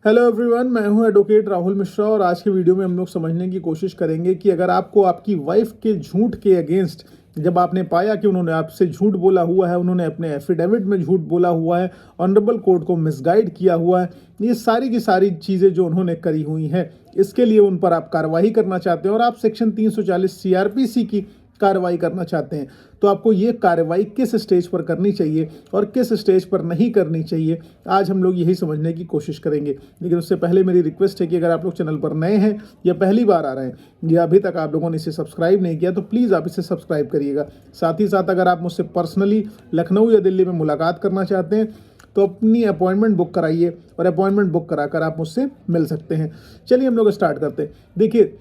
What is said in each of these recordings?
Hello everyone, मैं हूं advocate Rahul Mishra और आज के वीडियो में हम लोग समझने की कोशिश करेंगे कि अगर आपको आपकी वाइफ के झूठ के अगेंस्ट जब आपने पाया कि उन्होंने आपसे झूठ बोला हुआ है, उन्होंने अपने एफिडेविट में झूठ बोला हुआ है, ऑनरेबल कोर्ट को मिसगाइड किया हुआ है, ये सारी की सारी चीज़ें जो उन्होंने करी हुई हैं, इसके लिए उन पर आप कार्रवाई करना चाहते हैं और आप सेक्शन 340 सीआरपीसी की कार्रवाई करना चाहते हैं, तो आपको ये कार्रवाई किस स्टेज पर करनी चाहिए और किस स्टेज पर नहीं करनी चाहिए, आज हम लोग यही समझने की कोशिश करेंगे। लेकिन उससे पहले मेरी रिक्वेस्ट है कि अगर आप लोग चैनल पर नए हैं या पहली बार आ रहे हैं या अभी तक आप लोगों ने इसे सब्सक्राइब नहीं किया तो प्लीज़ आप इसे सब्सक्राइब करिएगा। साथ ही साथ अगर आप मुझसे पर्सनली लखनऊ या दिल्ली में मुलाकात करना चाहते हैं तो अपनी अपॉइंटमेंट बुक कराइए और अपॉइंटमेंट बुक कराकर आप मुझसे मिल सकते हैं। चलिए हम लोग स्टार्ट करते हैं। देखिए,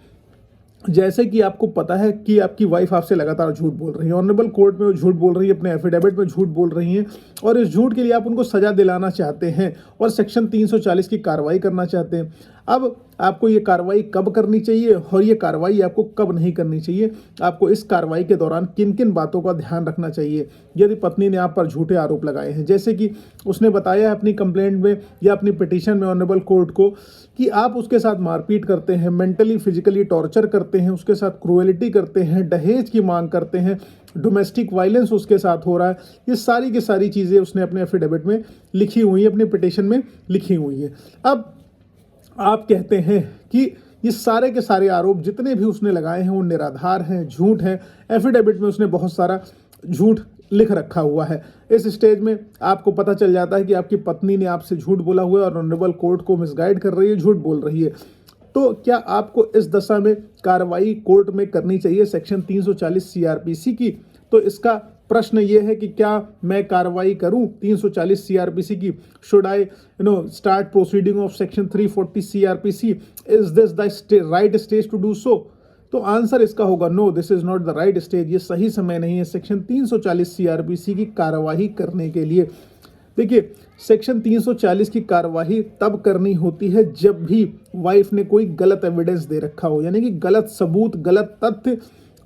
जैसे कि आपको पता है कि आपकी वाइफ आपसे लगातार झूठ बोल रही है, ऑनरेबल कोर्ट में वो झूठ बोल रही है, अपने एफिडेविट में झूठ बोल रही हैं और इस झूठ के लिए आप उनको सजा दिलाना चाहते हैं और सेक्शन 340 की कार्रवाई करना चाहते हैं। अब आपको ये कार्रवाई कब करनी चाहिए और ये कार्रवाई आपको कब नहीं करनी चाहिए, आपको इस कार्रवाई के दौरान किन किन बातों का ध्यान रखना चाहिए। यदि पत्नी ने आप पर झूठे आरोप लगाए हैं, जैसे कि उसने बताया है अपनी कंप्लेंट में या अपनी पिटीशन में ऑनरेबल कोर्ट को कि आप उसके साथ मारपीट करते हैं, मेंटली फिजिकली टॉर्चर करते हैं, उसके साथ क्रूएलिटी करते हैं, दहेज की मांग करते हैं, डोमेस्टिक वायलेंस उसके साथ हो रहा है, ये सारी की सारी चीज़ें उसने अपने एफिडेविट में लिखी हुई है, अपने पिटीशन में लिखी हुई है। अब आप कहते हैं कि ये सारे के सारे आरोप जितने भी उसने लगाए हैं वो निराधार हैं, झूठ हैं। एफिडेविट में उसने बहुत सारा झूठ लिख रखा हुआ है। इस स्टेज में आपको पता चल जाता है कि आपकी पत्नी ने आपसे झूठ बोला हुआ है और ऑनरेबल कोर्ट को मिसगाइड कर रही है, झूठ बोल रही है। तो क्या आपको इस दशा में कार्रवाई कोर्ट में करनी चाहिए सेक्शन 340 सीआरपीसी की? तो इसका प्रश्न ये है कि क्या मैं कार्रवाई करूं 340 सीआरपीसी की? Should I start proceeding of section 340 CrPC? Is this the right stage to do so? तो आंसर इसका होगा no, this is not the right stage. ये सही समय नहीं है सेक्शन 340 सीआरपीसी की कार्रवाई करने के लिए। देखिए, सेक्शन 340 की कार्रवाई तब करनी होती है जब भी वाइफ ने कोई गलत एविडेंस दे रखा हो, यानी कि गलत सबूत, गलत तथ्य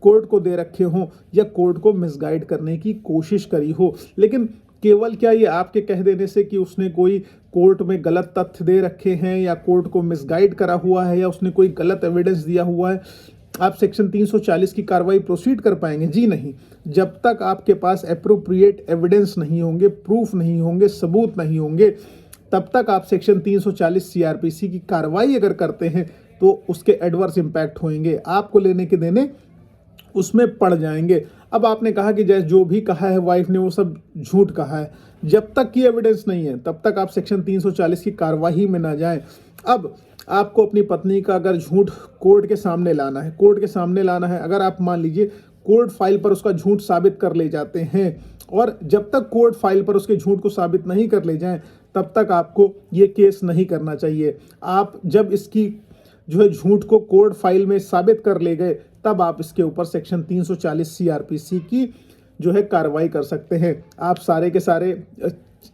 कोर्ट को दे रखे हों या कोर्ट को मिसगाइड करने की कोशिश करी हो। लेकिन केवल क्या ये आपके कह देने से कि उसने कोई कोर्ट में गलत तथ्य दे रखे हैं या कोर्ट को मिसगाइड करा हुआ है या उसने कोई गलत एविडेंस दिया हुआ है, आप सेक्शन 340 की कार्रवाई प्रोसीड कर पाएंगे? जी नहीं। जब तक आपके पास एप्रोप्रिएट एविडेंस नहीं होंगे, प्रूफ नहीं होंगे, सबूत नहीं होंगे, तब तक आप सेक्शन 340 सीआरपीसी की कार्रवाई अगर करते हैं तो उसके एडवर्स इम्पैक्ट होंगे, आपको लेने के देने उसमें पड़ जाएंगे। अब आपने कहा कि जैसे जो भी कहा है वाइफ ने वो सब झूठ कहा है, जब तक की एविडेंस नहीं है तब तक आप सेक्शन 340 की कार्रवाई में ना जाएं। अब आपको अपनी पत्नी का अगर झूठ कोर्ट के सामने लाना है, कोर्ट के सामने लाना है, अगर आप मान लीजिए कोर्ट फाइल पर उसका झूठ साबित कर ले जाते हैं और जब तक कोर्ट फाइल पर उसके झूठ को साबित नहीं कर ले जाएं तब तक आपको ये केस नहीं करना चाहिए। आप जब इसकी जो है झूठ को कोर्ट फाइल में साबित कर ले गए तब आप इसके ऊपर सेक्शन 340 सीआरपीसी की जो है कार्रवाई कर सकते हैं। आप सारे के सारे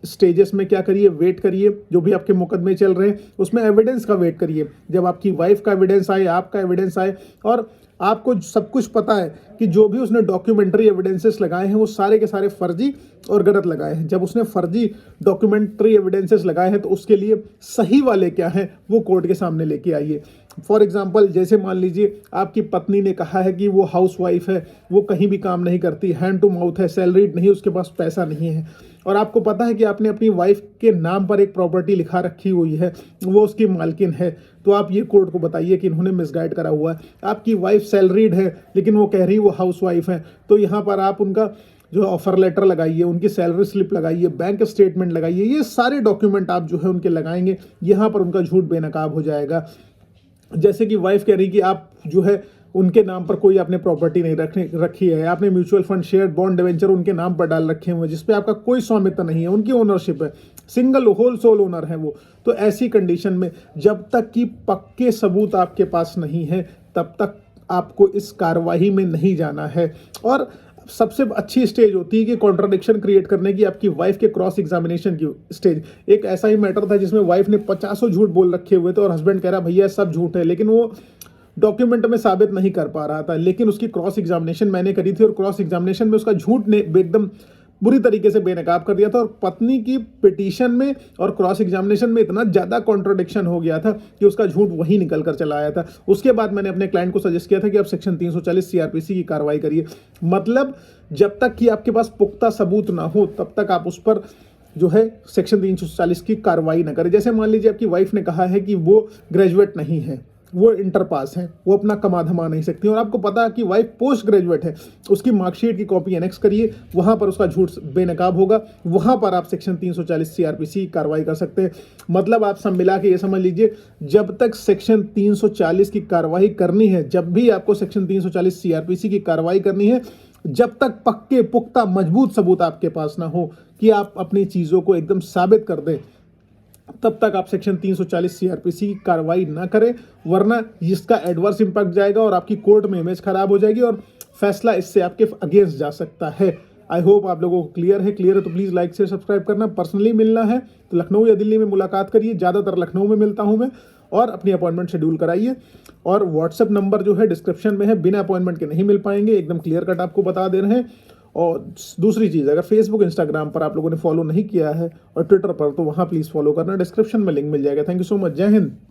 स्टेजेस में क्या करिए, वेट करिए, जो भी आपके मुकदमे चल रहे हैं उसमें एविडेंस का वेट करिए। जब आपकी वाइफ का एविडेंस आए, आपका एविडेंस आए और आपको सब कुछ पता है कि जो भी उसने डॉक्यूमेंट्री एविडेंसेस लगाए हैं वो सारे के सारे फर्जी और गलत लगाए हैं। जब उसने फर्जी डॉक्यूमेंट्री एविडेंसेस लगाए हैं तो उसके लिए सही वाले क्या हैं वो कोर्ट के सामने लेके आइए। फॉर एग्जाम्पल, जैसे मान लीजिए आपकी पत्नी ने कहा है कि वो हाउस वाइफ है, वो कहीं भी काम नहीं करती, हैंड टू माउथ है, सैलरीड नहीं, उसके पास पैसा नहीं है और आपको पता है कि आपने अपनी वाइफ के नाम पर एक प्रॉपर्टी लिखा रखी हुई है, वो उसकी मालकिन है, तो आप ये कोर्ट को बताइए कि इन्होंने मिसगाइड करा हुआ है। आपकी वाइफ सैलरीड है लेकिन वो कह रही वो हाउस वाइफ है, तो यहाँ पर आप उनका जो ऑफर लेटर लगाइए, उनकी सैलरी स्लिप लगाइए, बैंक स्टेटमेंट लगाइए, ये सारे डॉक्यूमेंट आप जो है उनके लगाएंगे, यहाँ पर उनका झूठ बेनकाब हो जाएगा। जैसे कि वाइफ कह रही कि आप जो है उनके नाम पर कोई आपने प्रॉपर्टी नहीं रखी है, आपने mutual fund, share, bond, debenture उनके नाम पर डाल रखे हुए हैं जिसपे आपका कोई स्वामित्व नहीं है, उनकी ओनरशिप है, सिंगल होल सोल ओनर है वो। तो ऐसी कंडीशन में जब तक कि पक्के सबूत आपके पास नहीं है तब तक आपको इस कार्रवाई में नहीं जाना है। और सबसे अच्छी स्टेज होती है कि कॉन्ट्राडिक्शन क्रिएट करने की, आपकी वाइफ के क्रॉस एग्जामिनेशन की स्टेज। एक ऐसा ही मैटर था जिसमें वाइफ ने 50 झूठ बोल रखे हुए थे और हस्बैंड कह रहा भैया सब झूठ है, लेकिन वो डॉक्यूमेंट में साबित नहीं कर पा रहा था। लेकिन उसकी क्रॉस एग्जामिनेशन मैंने करी थी और क्रॉस एग्जामिनेशन में उसका झूठ ने एकदम बुरी तरीके से बेनकाब कर दिया था और पत्नी की पिटीशन में और क्रॉस एग्जामिनेशन में इतना ज़्यादा कॉन्ट्रोडिक्शन हो गया था कि उसका झूठ वही निकल कर चला आया था। उसके बाद मैंने अपने क्लाइंट को सजेस्ट किया था कि आप सेक्शन 340 सीआरपीसी की कार्रवाई करिए। मतलब जब तक कि आपके पास पुख्ता सबूत ना हो तब तक आप उस पर जो है सेक्शन 340 की कार्रवाई ना करें। जैसे मान लीजिए आपकी वाइफ ने कहा है कि वो ग्रेजुएट नहीं है, वो इंटर पास है, वो अपना कमा धमा नहीं सकती, और आपको पता है कि वाइफ पोस्ट ग्रेजुएट है, उसकी मार्कशीट की कॉपी एनेक्स करिए, वहां पर उसका झूठ बेनकाब होगा, वहां पर आप सेक्शन 340 सीआरपीसी की कार्रवाई कर सकते हैं। मतलब आप सब मिला के ये समझ लीजिए, जब तक सेक्शन 340 की कार्रवाई करनी है, जब भी आपको सेक्शन 340 सीआरपीसी की कार्रवाई करनी है, जब तक पक्के पुख्ता मजबूत सबूत आपके पास ना हो कि आप अपनी चीजों को एकदम साबित कर दें, तब तक आप सेक्शन 340 सीआरपीसी की कार्रवाई ना करें, वरना इसका एडवर्स इंपैक्ट जाएगा और आपकी कोर्ट में इमेज खराब हो जाएगी और फैसला इससे आपके अगेंस्ट जा सकता है। आई होप आप लोगों को क्लियर है तो प्लीज़ लाइक शेयर सब्सक्राइब करना। पर्सनली मिलना है तो लखनऊ या दिल्ली में मुलाकात करिए, ज़्यादातर लखनऊ में मिलता हूँ मैं, और अपनी अपॉइंटमेंट शेड्यूल कराइए। और व्हाट्सएप नंबर जो है डिस्क्रिप्शन में है, बिना अपॉइंटमेंट के नहीं मिल पाएंगे, एकदम क्लियर कट आपको बता दे रहे हैं। और दूसरी चीज़, अगर फेसबुक इंस्टाग्राम पर आप लोगों ने फॉलो नहीं किया है और ट्विटर पर, तो वहाँ प्लीज़ फॉलो करना, डिस्क्रिप्शन में लिंक मिल जाएगा। Thank you so much. जय हिंद।